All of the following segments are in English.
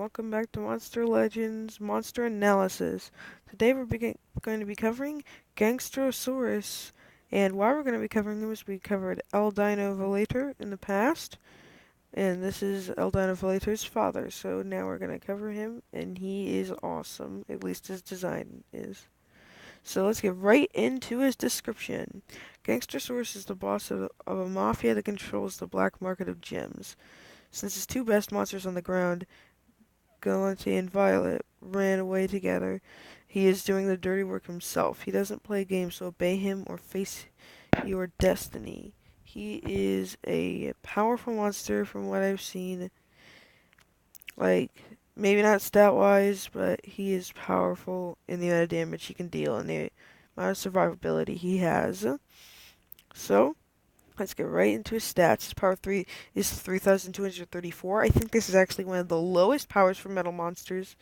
welcome back to Monster Legends Monster Analysis. Today going to be covering Gangsterosaurus, and why we're going to be covering him is we covered Eldino Velator in the past, and this is Eldino Velator's father, so now we're going to cover him, and he is awesome, at least his design is. So let's get right into his description. Gangsterosaurus is the boss of a mafia that controls the black market of gems. Since his two best monsters on the ground, Galante and Violet, ran away together, he is doing the dirty work himself. He doesn't play games, so obey him or face your destiny. He is a powerful monster from what I've seen. Like, maybe not stat-wise, but he is powerful in the amount of damage he can deal and the amount of survivability he has. So, let's get right into his stats. His power 3 is 3,234. I think this is actually one of the lowest powers for metal monsters,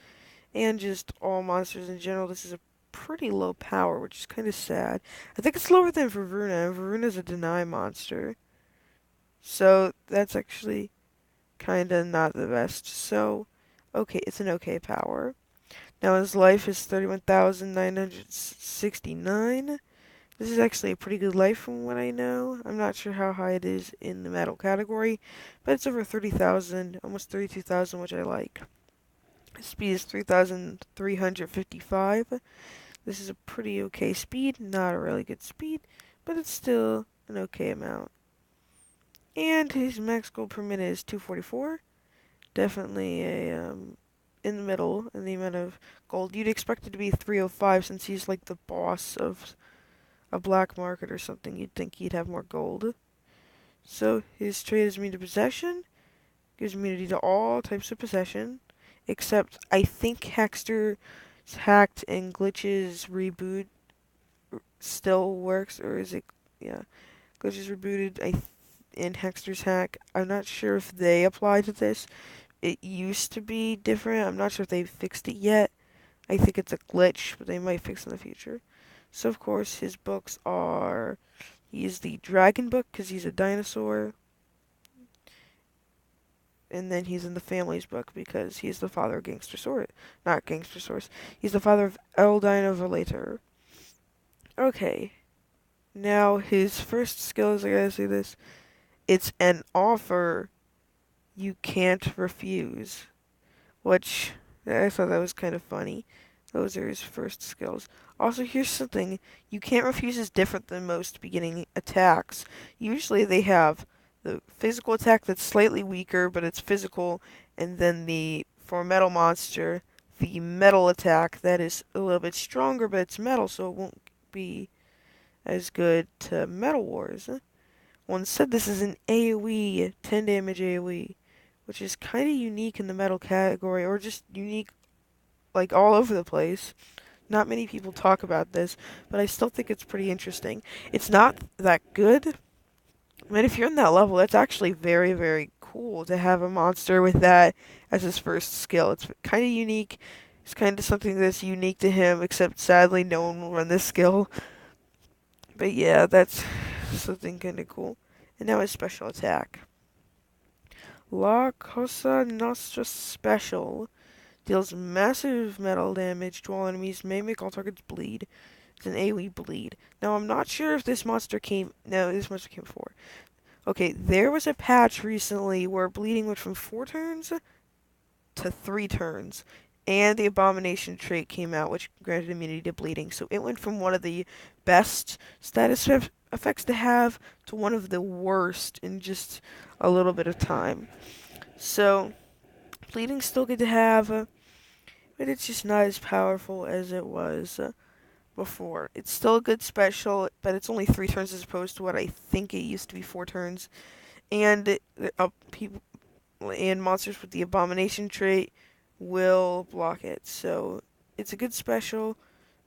and just all monsters in general. This is a pretty low power, which is kind of sad. I think it's lower than Varuna, and Varuna's a deny monster. So, that's actually kind of not the best. So, okay, it's an okay power. Now, his life is 31,969. This is actually a pretty good life from what I know. I'm not sure how high it is in the metal category, but it's over 30,000, almost 32,000, which I like. His speed is 3,355. This is a pretty okay speed, not a really good speed, but it's still an okay amount. And his max gold per minute is 244. Definitely in the middle in the amount of gold. You'd expect it to be 305 since he's like the boss of a black market or something. You'd think he'd have more gold. So his trait is immune to possession, gives immunity to all types of possession, except I think Hexter's hacked and glitches reboot still works, or is it? Yeah, glitches rebooted. In Hexter's hack. I'm not sure if they apply to this. It used to be different. I'm not sure if they've fixed it yet. I think it's a glitch, but they might fix it in the future. So of course his books are. He's the dragon book because he's a dinosaur. And then he's in the family's book because he's the father of Gangsterosaurus. Not Gangsterosaurus. He's the father of Eldino Velator. Okay. Now, his first skill is, I gotta say this, it's an offer you can't refuse. Which, I thought that was kind of funny. Those are his first skills. Also, here's something. You can't refuse is different than most beginning attacks. Usually they have the physical attack that's slightly weaker, but it's physical, and then for metal monster, the metal attack that is a little bit stronger, but it's metal, so it won't be as good to Metal Wars. One said this is an AoE, 10 damage AoE, which is kind of unique in the metal category, or just unique like all over the place. Not many people talk about this, but I still think it's pretty interesting. It's not that good, but if you're in that level, that's actually very, very cool to have a monster with that as his first skill. It's kind of unique. It's kind of something that's unique to him, except sadly no one will run this skill. But yeah, that's something kind of cool. And now his special attack. La Cosa Nostra Special. Deals massive metal damage to all enemies, may make all targets bleed. It's an AoE bleed. Now, I'm not sure if this monster came... No, this monster came before. Okay, there was a patch recently where bleeding went from 4 turns to 3 turns. And the Abomination trait came out, which granted immunity to bleeding. So it went from one of the best status effects to have to one of the worst in just a little bit of time. So, bleeding's still good to have, but it's just not as powerful as it was before. It's still a good special, but it's only 3 turns as opposed to what I think it used to be 4 turns. And people and monsters with the Abomination trait will block it. So it's a good special,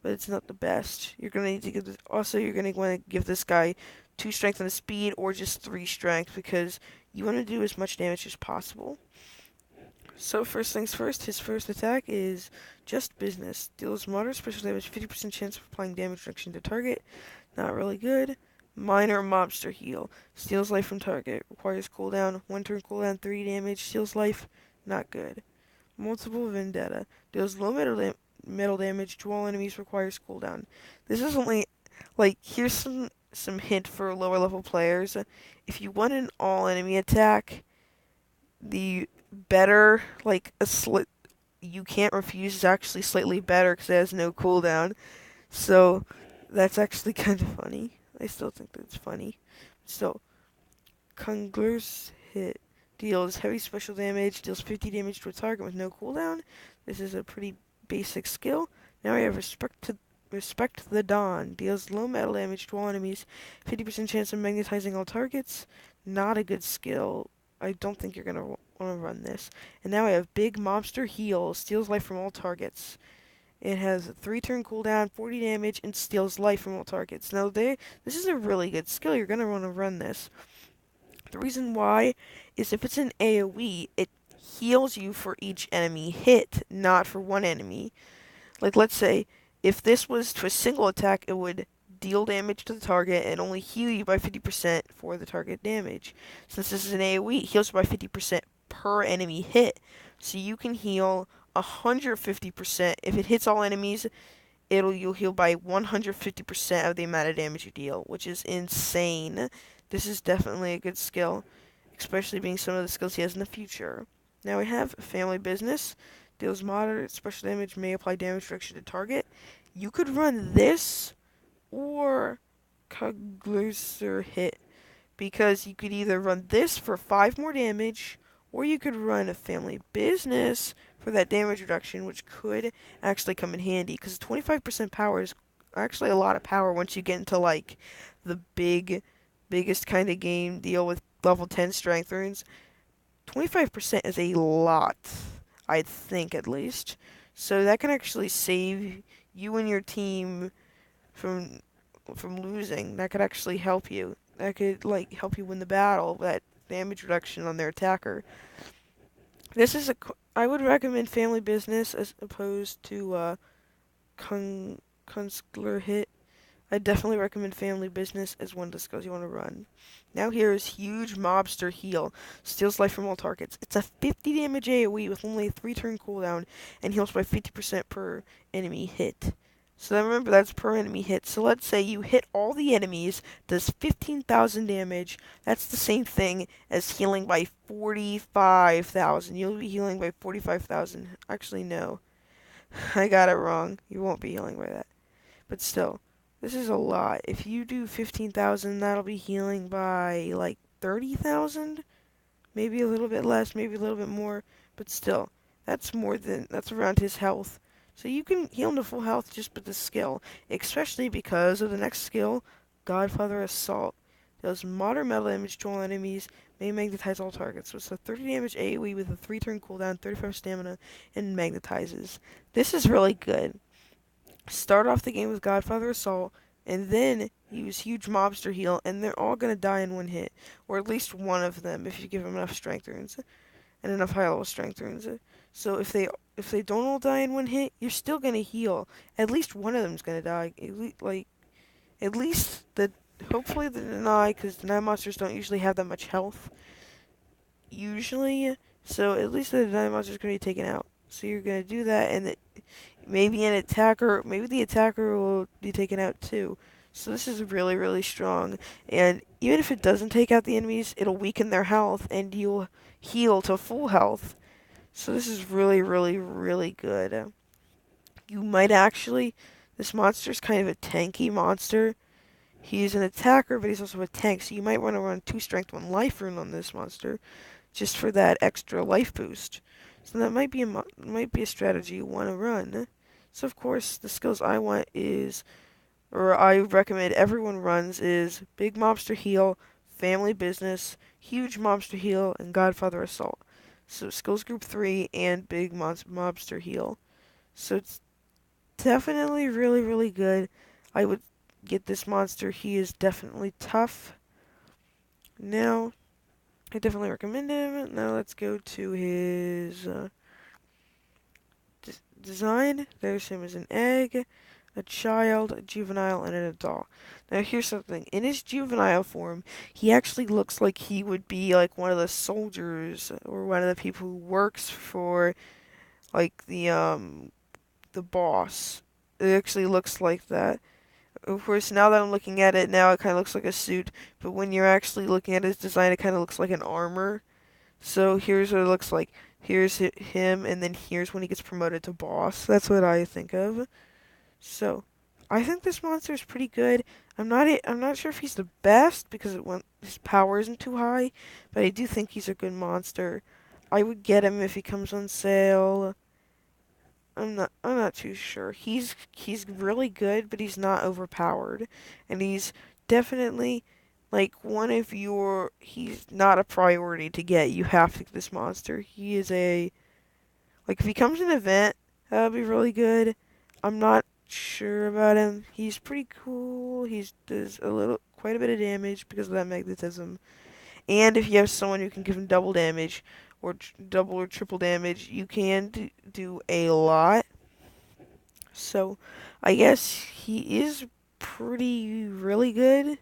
but it's not the best. You're gonna need to give this, also you're gonna want to give this guy 2 strength and a speed, or just 3 strength, because you want to do as much damage as possible. So first things first, his first attack is just business. Deals moderate special damage, 50% chance of applying damage reduction to target. Not really good. Minor mobster heal. Steals life from target. Requires cooldown. 1 turn cooldown, 3 damage. Steals life. Not good. Multiple Vendetta. Deals low metal damage to all enemies, requires cooldown. This is only, like, here's some hint for lower level players. If you want an all enemy attack, the better, like, you can't refuse is actually slightly better because it has no cooldown. So, that's actually kind of funny. I still think that's funny. Still, Kungler's hit deals heavy special damage, deals 50 damage to a target with no cooldown. This is a pretty basic skill. Now we have Respect the Dawn. Deals low metal damage to all enemies, 50% chance of magnetizing all targets. Not a good skill. I don't think you're gonna want to run this. And now we have Big Mobster Heal. Steals life from all targets. It has a 3-turn cooldown, 40 damage, and steals life from all targets. Now, this is a really good skill. You're gonna want to run this. The reason why is if it's an AoE, it heals you for each enemy hit, not for one enemy. Like, let's say, if this was to a single attack, it would deal damage to the target and only heal you by 50% for the target damage. Since this is an AoE, it heals you by 50% per enemy hit. So you can heal 150%. If it hits all enemies, you'll heal by 150% of the amount of damage you deal, which is insane. This is definitely a good skill, especially being some of the skills he has in the future. Now we have Family Business. Deals moderate special damage, may apply damage reduction to target. You could run this or Kugler's hit, because you could either run this for 5 more damage, or you could run a Family Business for that damage reduction, which could actually come in handy, because 25% power is actually a lot of power once you get into, like, the biggest kind of game deal with level 10 strength runes. 25% is a lot, I think, at least. So that can actually save you and your team from losing. That could actually help you. That could, like, help you win the battle. That damage reduction on their attacker. I would recommend Family Business as opposed to Kunstler Hit. I definitely recommend Family Business as one of the skills you want to run. Now here is Huge Mobster Heal. Steals life from all targets. It's a 50 damage AoE with only a 3-turn cooldown and heals by 50% per enemy hit. So then remember, that's per enemy hit. So let's say you hit all the enemies, does 15,000 damage. That's the same thing as healing by 45,000. You'll be healing by 45,000. Actually, no. I got it wrong. You won't be healing by that. But still, this is a lot. If you do 15,000, that'll be healing by, like, 30,000? Maybe a little bit less, maybe a little bit more. But still, that's around his health. So you can heal him to full health just with this skill, especially because of the next skill, Godfather Assault. Does moderate metal damage to all enemies, may magnetize all targets. So it's a 30 damage AoE with a 3-turn cooldown, 35 stamina, and magnetizes. This is really good. Start off the game with Godfather Assault, and then use Huge Mobster Heal, and they're all going to die in one hit. Or at least one of them if you give them enough strength runes and enough high level strength runes. So if they don't all die in one hit, you're still gonna heal. At least one of them's gonna die. At least the hopefully the deny, because deny monsters don't usually have that much health. Usually, so at least the deny monster's gonna be taken out. So you're gonna do that, and maybe the attacker will be taken out too. So this is really, really strong. And even if it doesn't take out the enemies, it'll weaken their health, and you'll heal to full health. So this is really, really, really good. You might actually... This monster's kind of a tanky monster. He's an attacker, but he's also a tank, so you might want to run 2 strength, 1 life rune on this monster, just for that extra life boost. So that might be a strategy you want to run. So of course, the skills I want is, or I recommend everyone runs, is Big Mobster Heal, Family Business, Huge Mobster Heal, and Godfather Assault. So skills group 3 and Big Mobster Heal. So it's definitely really, really good. I would get this monster. He is definitely tough. Now, I definitely recommend him. Now let's go to his design. There's him as an egg, a child, a juvenile, and an adult. Now here's something. In his juvenile form, he actually looks like he would be like one of the soldiers or one of the people who works for like the boss. It actually looks like that. Of course, now that I'm looking at it now, it kind of looks like a suit. But when you're actually looking at his design, it kind of looks like an armor. So here's what it looks like. Here's him, and then here's when he gets promoted to boss. That's what I think of. So, I think this monster is pretty good. I'm not sure if he's the best because his power isn't too high, but I do think he's a good monster. I would get him if he comes on sale. I'm not too sure. He's really good, but he's not overpowered, and he's definitely like one of your. He's not a priority to get. You have to get this monster. He is a like if he comes in an event, that'll be really good. I'm not sure about him. He's pretty cool. He does quite a bit of damage because of that magnetism. And if you have someone who can give him double damage or double or triple damage, you can do a lot. So, I guess he is pretty really good,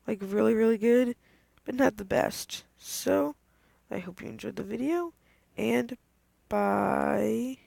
like really good, but not the best. So, I hope you enjoyed the video, and bye.